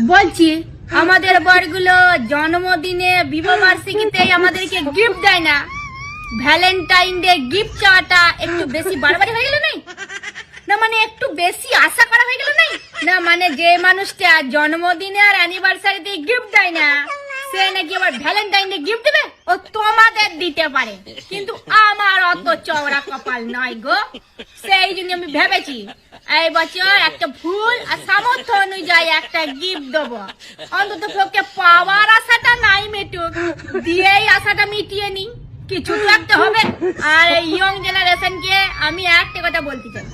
বলছি আমাদের বরগুলো জন্মদিনে বিবাহ বার্ষিকীতে আমাদেরকে গিফট দেয় না, ভ্যালেন্টাইন ডে গিফট চাওয়াটা একটু বেশি বাড়াবাড়ি হয়ে গেল নাই? না মানে একটু বেশি আশা করা হয়ে গেল নাই? না মানে যে মানুষটা জন্মদিনে আর অ্যানিভার্সারিতে গিফট দেয় না সে নাকি আবার ভ্যালেন্টাইন ডে গিফট দেবে? ও তোমাদের দিতে পারে, কিন্তু আমার অত চওড়া কপাল নয় গো। সেই জন্য আমি ভেবেছি এই বছর একটা ফুল আর সামর্থ্য অনুযায়ী একটা গিফট দেবো। অন্তত পক্ষে পাওয়ার আশাটা নাই মেটুক, দিয়েই আশাটা মিটিয়ে নি, কিছু তো একটা হবে। আর এই ইয়ং জেনারেশনকে আমি একটা কথা বলতে চাই,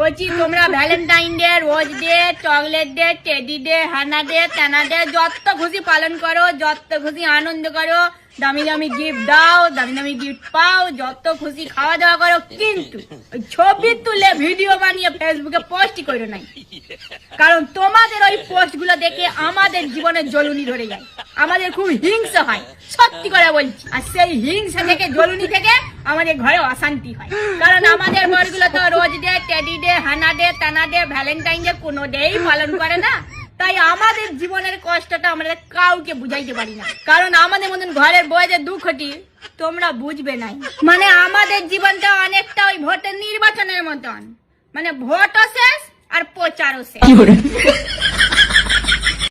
বলছি তোমরা Valentine day, rose day, chocolate day, teddy day, হানা ডে, টানা ডে যত খুশি পালন করো, যত খুশি আনন্দ করো, দামি দামি গিফট দাও, দামি দামি গিফট পাও, যত খুশি খাওয়া দাওয়া করো, কিন্তু ওই ছবি তুলে ভিডিও বানিয়ে ফেসবুকে পোস্ট করো নাই। কারণ তোমাদের ওই পোস্ট গুলো দেখে আমাদের জীবনে জ্বলুনি ধরে যায়, আমাদের খুব হিংসা হয়, সত্যি করে বলছি। আর সেই হিংসা থেকে, জ্বলুনি থেকে আমাদের ঘরে অশান্তি হয়। কারণ আমাদের বরগুলো তো রোজ ডে, টেডি ডে, হানা ডে, টানা ডে, ভ্যালেন্টাইন ডে কোনো ডেই পালন করে না। তাই আমাদের জীবনের কষ্টটা আমরা কাউকে বুঝাইতে পারি না। কারণ আমাদের মতন ঘরের বউদের দুঃখটি তোমরা বুঝবে নাই। মানে আমাদের জীবনটা অনেকটা ওই ভোটের নির্বাচনের মতন, মানে ভোটও শেষ আর প্রচারও শেষ।